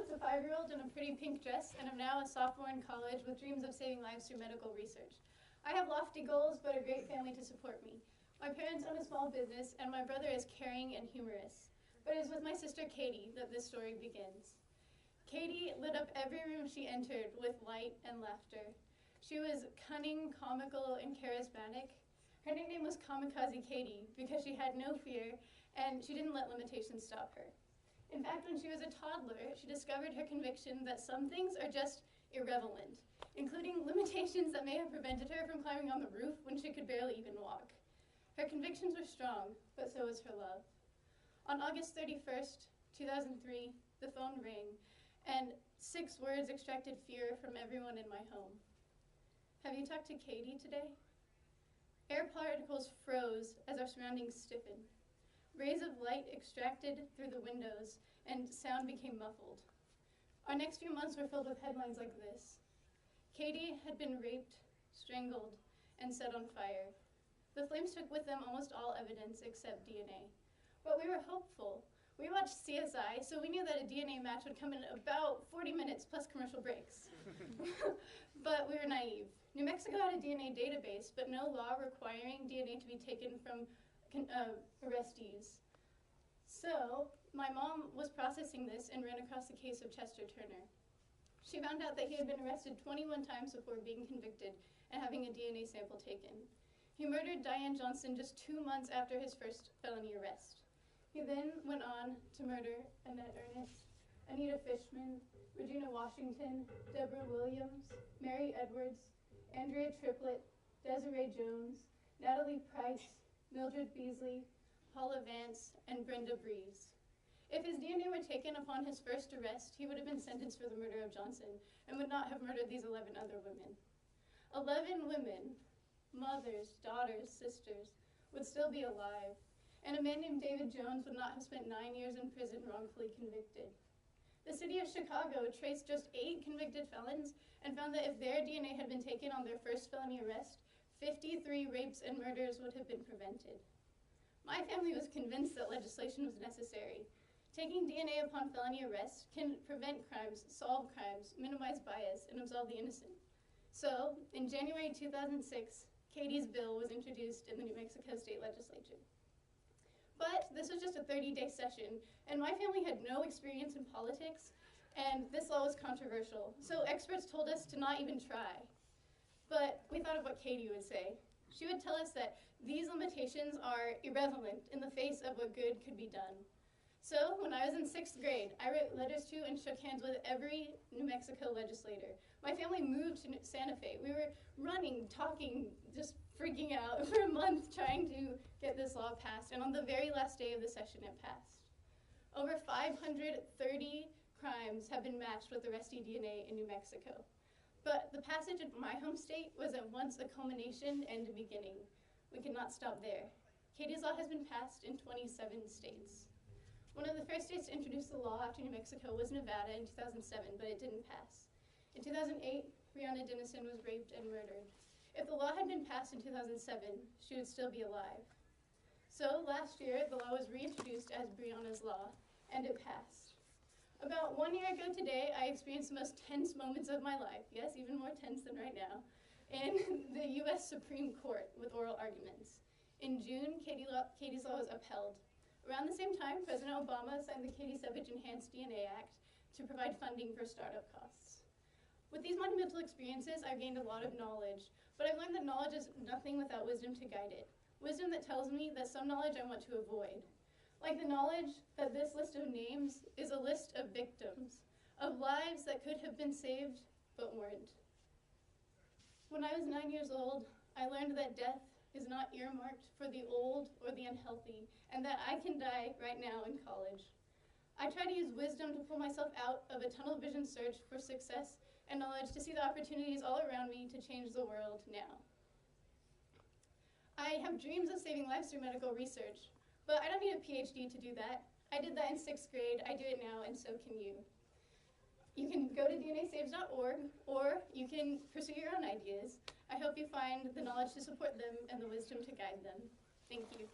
once a 5-year-old in a pretty pink dress, and am now a sophomore in college with dreams of saving lives through medical research. I have lofty goals, but a great family to support me. My parents own a small business, and my brother is caring and humorous. But it is with my sister Katie that this story begins. Katie lit up every room she entered with light and laughter. She was cunning, comical, and charismatic. Her nickname was Kamikaze Katie because she had no fear, and she didn't let limitations stop her. In fact, when she was a toddler, she discovered her conviction that some things are just irrevelant, including limitations that may have prevented her from climbing on the roof when she could barely even walk. Her convictions were strong, but so was her love. On August 31st, 2003, the phone rang, and 6 words extracted fear from everyone in my home. Have you talked to Katie today? Air particles froze as our surroundings stiffened. Rays of light extracted through the windows, and sound became muffled. Our next few months were filled with headlines like this. Katie had been raped, strangled, and set on fire. The flames took with them almost all evidence except DNA. But we were hopeful. We watched CSI, so we knew that a DNA match would come in about 40 minutes plus commercial breaks. But we were naive. New Mexico had a DNA database, but no law requiring DNA to be taken from arrestees. So my mom was processing this and ran across the case of Chester Turner. She found out that he had been arrested 21 times before being convicted and having a DNA sample taken. He murdered Diane Johnson just 2 months after his first felony arrest. He then went on to murder Annette Ernest, Anita Fishman, Regina Washington, Deborah Williams, Mary Edwards, Andrea Triplett, Desiree Jones, Natalie Price, Mildred Beasley, Paula Vance, and Brenda Breeze. If his DNA were taken upon his first arrest, he would have been sentenced for the murder of Johnson and would not have murdered these 11 other women. 11 women, mothers, daughters, sisters, would still be alive, and a man named David Jones would not have spent 9 years in prison wrongfully convicted. The city of Chicago traced just 8 convicted felons and found that if their DNA had been taken on their first felony arrest, 53 rapes and murders would have been prevented. My family was convinced that legislation was necessary. Taking DNA upon felony arrest can prevent crimes, solve crimes, minimize bias, and absolve the innocent. So, in January 2006, Katie's bill was introduced in the New Mexico State Legislature. But this was just a 30-day session, and my family had no experience in politics, and this law was controversial. So experts told us to not even try. But we thought of what Katie would say. She would tell us that these limitations are irrevelant in the face of what good could be done. So when I was in 6th grade, I wrote letters to and shook hands with every New Mexico legislator. My family moved to Santa Fe. We were running, talking, just freaking out for a month trying to get this law passed, and on the very last day of the session, it passed. Over 530 crimes have been matched with arrestee DNA in New Mexico. But the passage in my home state was at once a culmination and a beginning. We could not stop there. Katie's law has been passed in 27 states. One of the first states to introduce the law after New Mexico was Nevada in 2007, but it didn't pass. In 2008, Breonna Dennison was raped and murdered. If the law had been passed in 2007, she would still be alive. So last year, the law was reintroduced as Breonna's Law, and it passed. About 1 year ago today, I experienced the most tense moments of my life, yes, even more tense than right now, in the US Supreme Court with oral arguments. In June, Katie's law was upheld. Around the same time, President Obama signed the Sepich Enhanced DNA Act to provide funding for startup costs. With these monumental experiences, I've gained a lot of knowledge, but I've learned that knowledge is nothing without wisdom to guide it. Wisdom that tells me that some knowledge I want to avoid. Like the knowledge that this list of names is a list of victims, of lives that could have been saved but weren't. When I was 9 years old, I learned that death is not earmarked for the old or the unhealthy, and that I can die right now in college. I try to use wisdom to pull myself out of a tunnel vision search for success and knowledge to see the opportunities all around me to change the world now. I have dreams of saving lives through medical research, but I don't need a PhD to do that. I did that in 6th grade, I do it now, and so can you. You can go to DNAsaves.org, or you can pursue your own ideas. I hope you find the knowledge to support them and the wisdom to guide them. Thank you.